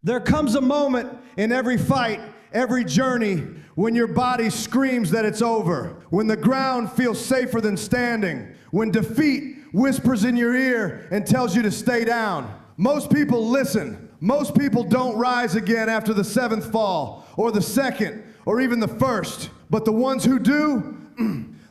There comes a moment in every fight, every journey, when your body screams that it's over, when the ground feels safer than standing, when defeat whispers in your ear and tells you to stay down. Most people listen. Most people don't rise again after the 7th fall, or the 2nd, or even the 1st. But the ones who do,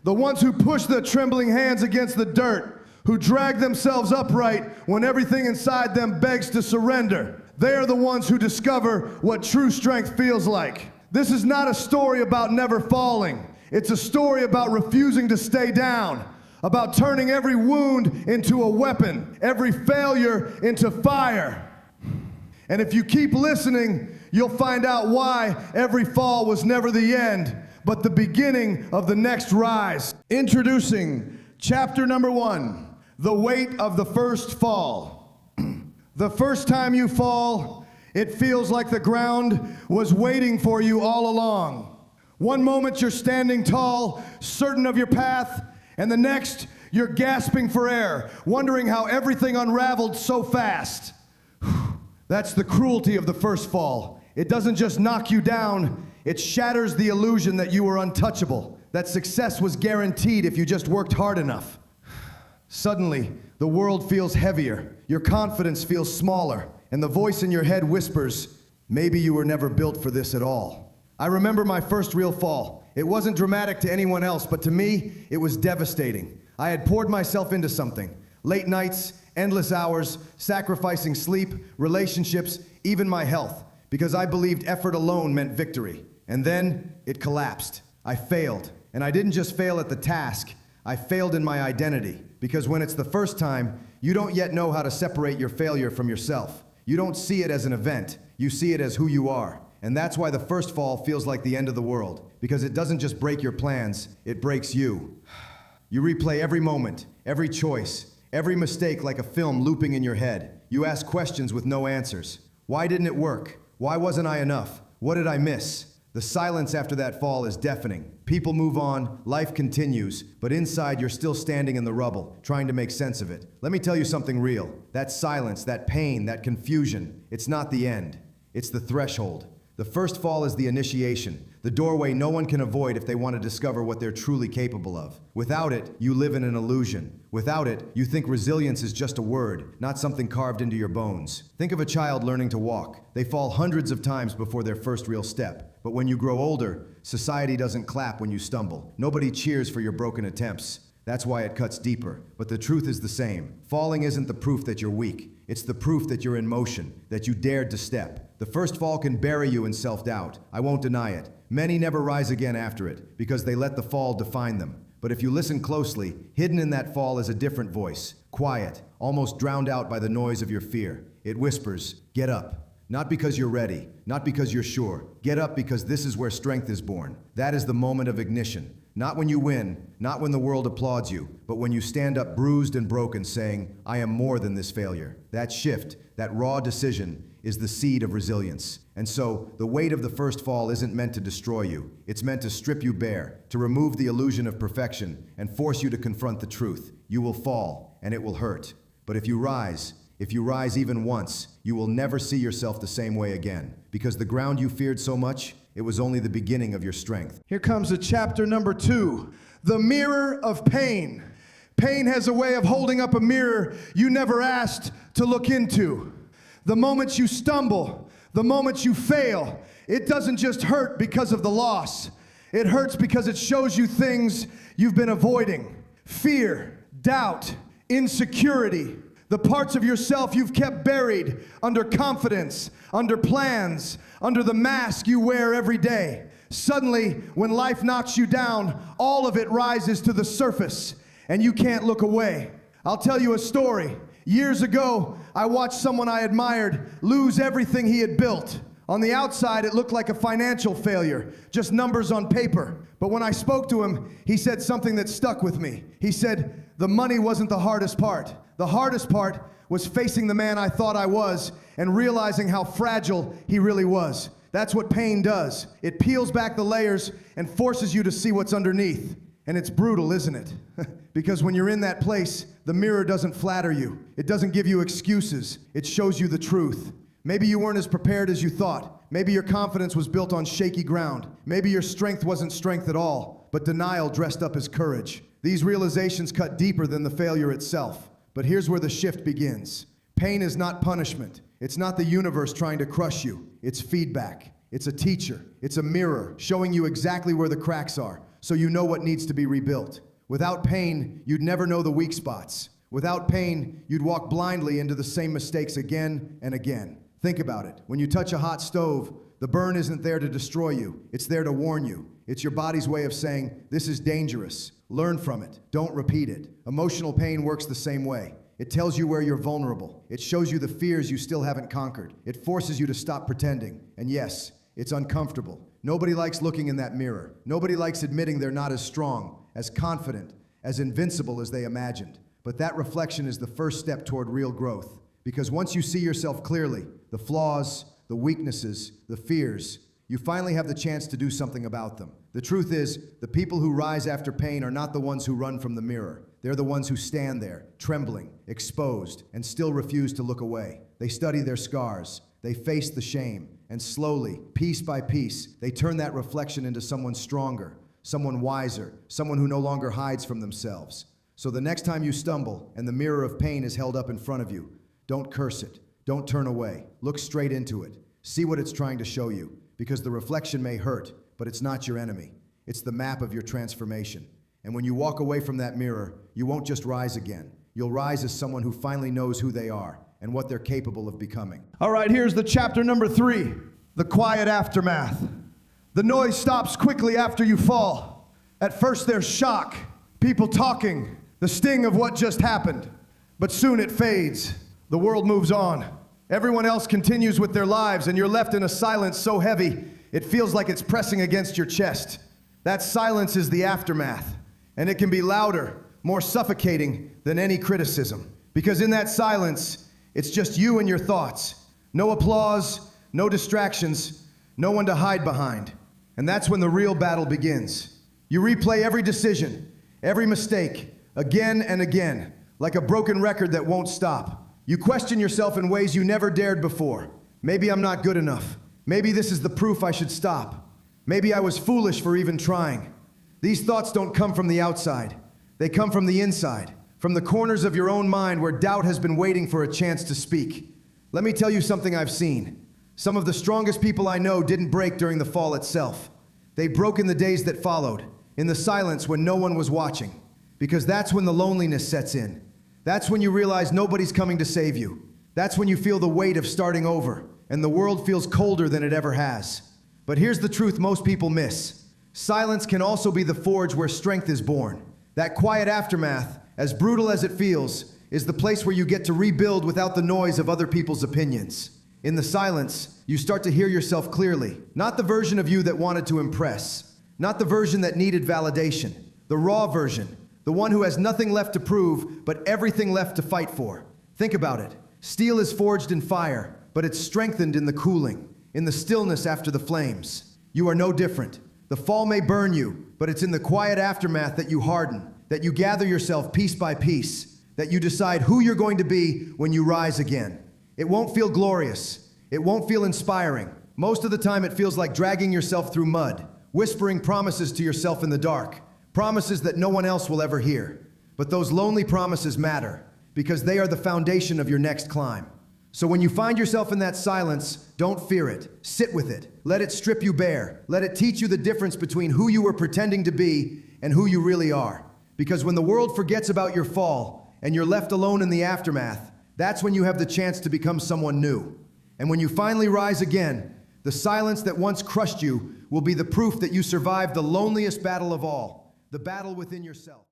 the ones who push their trembling hands against the dirt, who drag themselves upright when everything inside them begs to surrender, they are the ones who discover what true strength feels like. This is not a story about never falling. It's a story about refusing to stay down, about turning every wound into a weapon, every failure into fire. And if you keep listening, you'll find out why every fall was never the end, but the beginning of the next rise. Introducing chapter number 1, the weight of the first fall. The first time you fall, it feels like the ground was waiting for you all along. One moment you're standing tall, certain of your path, and the next you're gasping for air, wondering how everything unraveled so fast. That's the cruelty of the first fall. It doesn't just knock you down, it shatters the illusion that you were untouchable, that success was guaranteed if you just worked hard enough. Suddenly, the world feels heavier, your confidence feels smaller, and the voice in your head whispers, maybe you were never built for this at all. I remember my first real fall. It wasn't dramatic to anyone else, but to me, it was devastating. I had poured myself into something. Late nights, endless hours, sacrificing sleep, relationships, even my health, because I believed effort alone meant victory. And then it collapsed. I failed. And I didn't just fail at the task, I failed in my identity. Because when it's the first time, you don't yet know how to separate your failure from yourself. You don't see it as an event, you see it as who you are. And that's why the first fall feels like the end of the world, because it doesn't just break your plans, it breaks you. You replay every moment, every choice, every mistake like a film looping in your head. You ask questions with no answers. Why didn't it work? Why wasn't I enough? What did I miss? The silence after that fall is deafening. People move on, life continues, but inside you're still standing in the rubble, trying to make sense of it. Let me tell you something real. That silence, that pain, that confusion, it's not the end. It's the threshold. The first fall is the initiation, the doorway no one can avoid if they want to discover what they're truly capable of. Without it, you live in an illusion. Without it, you think resilience is just a word, not something carved into your bones. Think of a child learning to walk. They fall hundreds of times before their first real step. But when you grow older, society doesn't clap when you stumble. Nobody cheers for your broken attempts. That's why it cuts deeper. But the truth is the same. Falling isn't the proof that you're weak. It's the proof that you're in motion, that you dared to step. The first fall can bury you in self-doubt. I won't deny it. Many never rise again after it, because they let the fall define them. But if you listen closely, hidden in that fall is a different voice, quiet, almost drowned out by the noise of your fear. It whispers, get up. Not because you're ready, not because you're sure. Get up because this is where strength is born. That is the moment of ignition. Not when you win, not when the world applauds you, but when you stand up bruised and broken saying, I am more than this failure. That shift, that raw decision, is the seed of resilience. And so, the weight of the first fall isn't meant to destroy you. It's meant to strip you bare, to remove the illusion of perfection, and force you to confront the truth. You will fall, and it will hurt. But if you rise even once, you will never see yourself the same way again. Because the ground you feared so much, it was only the beginning of your strength. Here comes the chapter number 2, the mirror of pain. Pain has a way of holding up a mirror you never asked to look into. The moment you stumble, the moment you fail, it doesn't just hurt because of the loss. It hurts because it shows you things you've been avoiding. Fear, doubt, insecurity, the parts of yourself you've kept buried under confidence, under plans, under the mask you wear every day. Suddenly, when life knocks you down, all of it rises to the surface, and you can't look away. I'll tell you a story. Years ago, I watched someone I admired lose everything he had built. On the outside, it looked like a financial failure, just numbers on paper. But when I spoke to him, he said something that stuck with me. He said, the money wasn't the hardest part. The hardest part was facing the man I thought I was and realizing how fragile he really was. That's what pain does. It peels back the layers and forces you to see what's underneath. And it's brutal, isn't it? Because when you're in that place, the mirror doesn't flatter you. It doesn't give you excuses. It shows you the truth. Maybe you weren't as prepared as you thought. Maybe your confidence was built on shaky ground. Maybe your strength wasn't strength at all, but denial dressed up as courage. These realizations cut deeper than the failure itself. But here's where the shift begins. Pain is not punishment. It's not the universe trying to crush you. It's feedback. It's a teacher. It's a mirror showing you exactly where the cracks are, so you know what needs to be rebuilt. Without pain, you'd never know the weak spots. Without pain, you'd walk blindly into the same mistakes again and again. Think about it. When you touch a hot stove, the burn isn't there to destroy you. It's there to warn you. It's your body's way of saying, this is dangerous. Learn from it. Don't repeat it. Emotional pain works the same way. It tells you where you're vulnerable. It shows you the fears you still haven't conquered. It forces you to stop pretending. And yes, it's uncomfortable. Nobody likes looking in that mirror. Nobody likes admitting they're not as strong, as confident, as invincible as they imagined. But that reflection is the first step toward real growth. Because once you see yourself clearly, the flaws, the weaknesses, the fears, you finally have the chance to do something about them. The truth is, the people who rise after pain are not the ones who run from the mirror. They're the ones who stand there, trembling, exposed, and still refuse to look away. They study their scars. They face the shame. And slowly, piece by piece, they turn that reflection into someone stronger, someone wiser, someone who no longer hides from themselves. So the next time you stumble and the mirror of pain is held up in front of you, don't curse it. Don't turn away. Look straight into it. See what it's trying to show you, because the reflection may hurt, but it's not your enemy. It's the map of your transformation. And when you walk away from that mirror, you won't just rise again. You'll rise as someone who finally knows who they are and what they're capable of becoming. All right, here's the chapter number 3, the quiet aftermath. The noise stops quickly after you fall. At first there's shock, people talking, the sting of what just happened. But soon it fades. The world moves on. Everyone else continues with their lives, and you're left in a silence so heavy, it feels like it's pressing against your chest. That silence is the aftermath, and it can be louder, more suffocating than any criticism. Because in that silence, it's just you and your thoughts. No applause, no distractions, no one to hide behind. And that's when the real battle begins. You replay every decision, every mistake, again and again, like a broken record that won't stop. You question yourself in ways you never dared before. Maybe I'm not good enough. Maybe this is the proof I should stop. Maybe I was foolish for even trying. These thoughts don't come from the outside. They come from the inside, from the corners of your own mind where doubt has been waiting for a chance to speak. Let me tell you something I've seen. Some of the strongest people I know didn't break during the fall itself. They broke in the days that followed, in the silence when no one was watching. Because that's when the loneliness sets in. That's when you realize nobody's coming to save you. That's when you feel the weight of starting over, and the world feels colder than it ever has. But here's the truth most people miss. Silence can also be the forge where strength is born. That quiet aftermath, as brutal as it feels, is the place where you get to rebuild without the noise of other people's opinions. In the silence, you start to hear yourself clearly. Not the version of you that wanted to impress. Not the version that needed validation. The raw version. The one who has nothing left to prove, but everything left to fight for. Think about it. Steel is forged in fire, but it's strengthened in the cooling, in the stillness after the flames. You are no different. The fall may burn you, but it's in the quiet aftermath that you harden, that you gather yourself piece by piece, that you decide who you're going to be when you rise again. It won't feel glorious. It won't feel inspiring. Most of the time it feels like dragging yourself through mud, whispering promises to yourself in the dark. Promises that no one else will ever hear. But those lonely promises matter because they are the foundation of your next climb. So when you find yourself in that silence, don't fear it. Sit with it. Let it strip you bare. Let it teach you the difference between who you were pretending to be and who you really are. Because when the world forgets about your fall and you're left alone in the aftermath, that's when you have the chance to become someone new. And when you finally rise again, the silence that once crushed you will be the proof that you survived the loneliest battle of all. The battle within yourself.